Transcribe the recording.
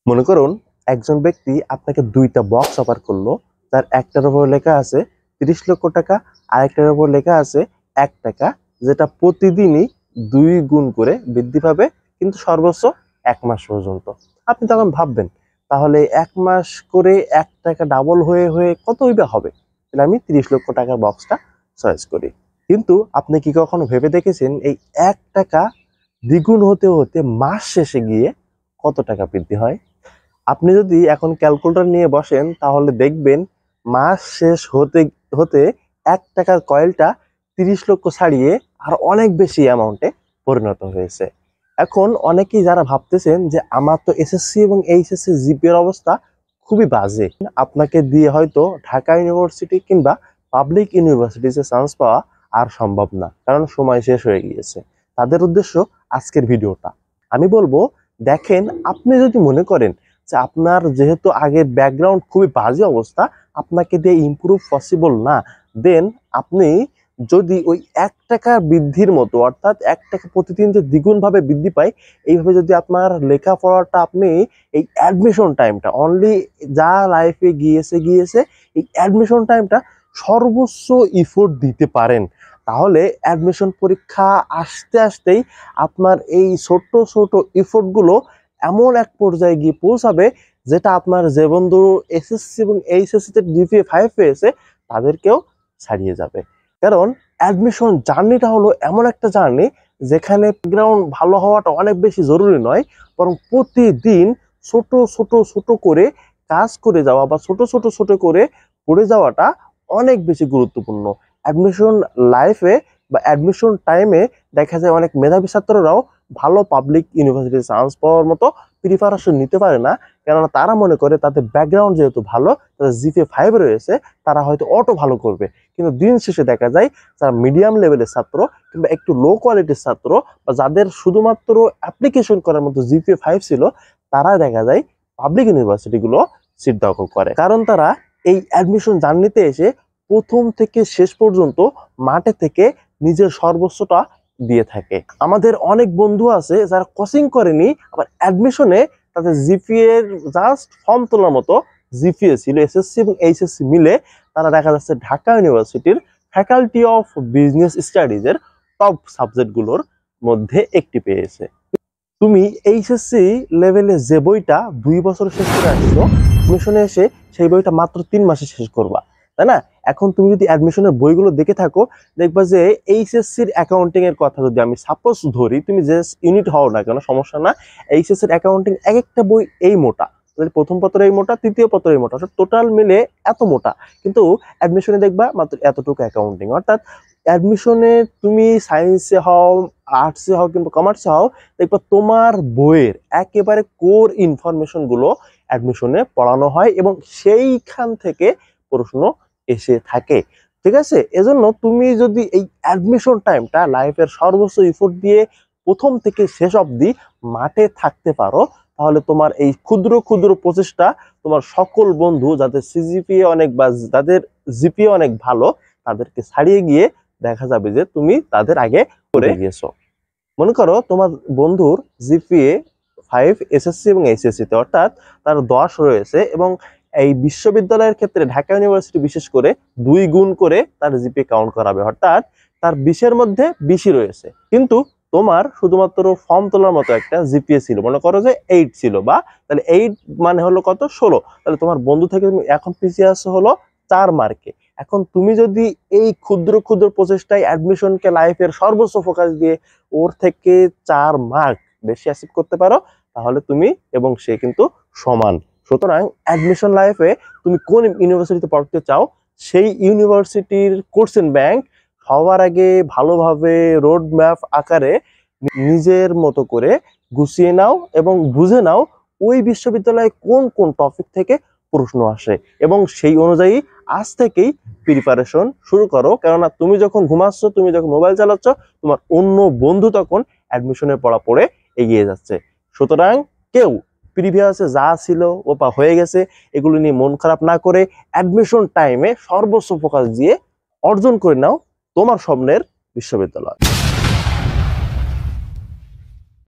মনে করুন একজন ব্যক্তি আপনাকে দুইটা বক্স অফার করলো। তার একটার উপর লেখা আছে 30 লক্ষ টাকা, আরেকটার উপর লেখা আছে 1 টাকা, যেটা প্রতিদিনই 2 গুণ করে বৃদ্ধি পাবে, কিন্তু সর্বোচ্চ 1 মাস পর্যন্ত। আপনি তখন ভাববেন, তাহলে 1 মাস করে 1 টাকা ডাবল হয়ে হয়ে কতই বা হবে? তাহলে আমি 30 লক্ষ টাকার বক্সটা চয়েস করি। কিন্তু আপনি কি কখনো ভেবে দেখেছেন এই 1 টাকা দ্বিগুণ হতে হতে মাস শেষে গিয়ে কত টাকা বৃদ্ধি হয়? আপনি যদি এখন ক্যালকুলেটর নিয়ে বসেন তাহলে দেখবেন মাস শেষ হতে হতে 1 টাকার কয়েলটা 30 লক্ষ ছাড়িয়ে আর অনেক বেশি অ্যামাউন্টে পরিণত হয়েছে। এখন অনেকেই যারা ভাবতেছেন যে আমার তো এসএসসি এবং এইচএসসি জিপিএর অবস্থা খুবই বাজে, আপনাকে দিয়ে হয়তো ঢাকা ইউনিভার্সিটি কিংবা পাবলিক ইউনিভার্সিটিতে চান্স পাওয়া আর সম্ভব না, কারণ সময় শেষ হয়ে গিয়েছে। তাদের উদ্দেশ্য আজকের ভিডিওটা। আমি বলবো, দেখেন, আপনি যদি মনে করেন যে আপনার যেহেতু আগে ব্যাকগ্রাউন্ড খুবই বাজে অবস্থা, আপনাকে দিয়ে ইমপ্রুভ পসিবল না, দেন আপনি যদি ওই 1 টাকা বৃদ্ধির মতো, অর্থাৎ 1 টাকা প্রতিদিন যে দ্বিগুণ ভাবে বৃদ্ধি পায়, এইভাবে যদি আপনার লেখাপড়াটা আপনি এই অ্যাডমিশন টাইমটা অনলি যা লাইফে গিয়েছে এই অ্যাডমিশন টাইমটা সর্বোচ্চ ইফোর্ট দিতে পারেন, তাহলে অ্যাডমিশন পরীক্ষা আসতে আসতেই আপনার এই ছোট ছোট ইফোর্টগুলো এমন এক পর্যায়ে গিয়ে পৌঁছাবে যেটা আপনার যে বন্ধু এসএসসি এবং এইচএসসিতে জিপিএ 5 পেয়েছে তাদেরকেও ছাড়িয়ে যাবে। কারণ অ্যাডমিশন জার্নিটা হলো এমন একটা জার্নি যেখানে ব্যাকগ্রাউন্ড ভালো হওয়াটা অনেক বেশি জরুরি নয়, বরং প্রতিদিন ছোট ছোট ছোট করে কাজ করে যাওয়া বা ছোট ছোট করে পড়ে যাওয়াটা অনেক বেশি গুরুত্বপূর্ণ। অ্যাডমিশন লাইফে বা অ্যাডমিশন টাইমে দেখা যায় অনেক মেধাবী ছাত্ররাও ভালো পাবলিক ইউনিভার্সিটিতে চান্স পাওয়ার মতো প্রিপারেশন নিতে পারে না, কেননা তারা মনে করে তাদের ব্যাকগ্রাউন্ড যেহেতু ভালো, তাদের জিপিএ 5 রয়েছে, তারা হয়তো অটো ভালো করবে। কিন্তু দিন শেষে দেখা যায় যারা মিডিয়াম লেভেলের ছাত্র কিংবা একটু লো কোয়ালিটির ছাত্র বা যাদের শুধুমাত্র অ্যাপ্লিকেশন করার মতো জিপিএ 5 ছিল, তারা দেখা যায় পাবলিক ইউনিভার্সিটিগুলো সিট দখল করে, কারণ তারা এই অ্যাডমিশন জার্নিতে এসে প্রথম থেকে শেষ পর্যন্ত মাঠে থেকে নিজের সর্বোচ্চটা দিয়ে থাকে। আমাদের অনেক বন্ধু আছে যারা কোচিং করেনি, আবার অ্যাডমিশনে তাদের জিপিএ জাস্ট ফর্ম তোলার মতো জিপিএ ছিল, এসএসসি এবং এইচএসসি মিলে তারা দেখা যাচ্ছে ঢাকা ইউনিভার্সিটির ফ্যাকাল্টি অফ বিজনেস স্টাডিজের টপ সাবজেক্টগুলোর মধ্যে একটি পেয়েছে। তুমি এইচএসসি লেভেলে যে বইটা 2 বছর শেষ করে আসছো, অ্যাডমিশনে এসে সেই বইটা মাত্র 3 মাসে শেষ করবা, তাই না? এখন তুমি যদি অ্যাডমিশনের বইগুলো দেখে থাকো, দেখবা যে এইচএসসির অ্যাকাউন্টিং এর কথা যদি আমি সাপোজ ধরি, তুমি যে ইউনিট হও না কেন সমস্যা না, এইচএসসির অ্যাকাউন্টিং এক একটা বই এই মোটা, প্রথম পত্র এই মোটা, তৃতীয় পত্র এই মোটা, টোটাল মিলে এত মোটা, কিন্তু অ্যাডমিশনে দেখবা মাত্র এতটুকু অ্যাকাউন্টিং। অর্থাৎ অ্যাডমিশনে তুমি সায়েন্সে হও, আর্টসে হও কিংবা কমার্সে হও, দেখবা তোমার বইয়ের একেবারে কোর ইনফরমেশন গুলো অ্যাডমিশনে পড়ানো হয় এবং সেইখান থেকে প্রশ্ন এসে থাকে, ঠিক আছে? এজন্য তুমি যদি এই অ্যাডমিশন টাইমটা লাইফের সর্বোচ্চ ইফোর্ট দিয়ে প্রথম থেকে শেষ অবধি মাঠে থাকতে পারো, তাহলে তোমার এই ক্ষুদ্র ক্ষুদ্র প্রচেষ্টা তোমার সকল বন্ধু যাদের সিজিপিএ অনেক বা যাদের জিপিএ অনেক ভালো তাদেরকে ছাড়িয়ে গিয়ে দেখা যাবে যে তুমি তাদের আগে করে গিয়েছো। মনে করো তোমার বন্ধুর জিপিএ 5 এসএসসি এবং এইচএসসি তে, অর্থাৎ তার 10 রয়েছে এবং এই বিশ্ববিদ্যালয়ের ক্ষেত্রে ঢাকা ইউনিভার্সিটি বিশেষ করে 2 গুণ করে তার জিপিএ কাউন্ট করাবে, অর্থাৎ তার 20 এর মধ্যে 20ই রয়েছে। কিন্তু তোমার শুধুমাত্র ফর্ম তোলার মতো একটা জিপিএ ছিল, মনে করো যে 8 ছিল, বা তাহলে 8 মানে হলো কত, 16, তাহলে তোমার বন্ধু থেকে তুমি এখন পিছিয়ে আসছো হলো 4 মার্কে। এখন তুমি যদি এই ক্ষুদ্র ক্ষুদ্র প্রচেষ্টায় অ্যাডমিশনকে লাইফের সর্বোচ্চ ফোকাস দিয়ে ওর থেকে 4 মার্ক বেশি অ্যাচিভ করতে পারো, তাহলে তুমি এবং সে কিন্তু সমান। সুতরাং অ্যাডমিশন লাইফে তুমি কোন ইউনিভার্সিটিতে পড়তে চাও, সেই ইউনিভার্সিটির কোশ্চেন ব্যাংক সবার আগে ভালোভাবে রোড ম্যাপ আকারে নিজের মতো করে গুছিয়ে নাও এবং বুঝে নাও ওই বিশ্ববিদ্যালয়ে কোন কোন টপিক থেকে প্রশ্ন আসে, এবং সেই অনুযায়ী আজ থেকেই প্রিপারেশন শুরু করো। কেননা তুমি যখন ঘুমাচ্ছ, তুমি যখন মোবাইল চালাচ্ছ, তোমার অন্য বন্ধু তখন অ্যাডমিশনের পড়া পড়ে এগিয়ে যাচ্ছে। সুতরাং কেউ প্রিভিয়াসে যা ছিল ও বা হয়ে গেছে এগুলো নিয়ে মন খারাপ না করে অ্যাডমিশন টাইমে সর্বোচ্চ ফোকাস দিয়ে অর্জন করে নাও তোমার স্বপ্নের বিশ্ববিদ্যালয়।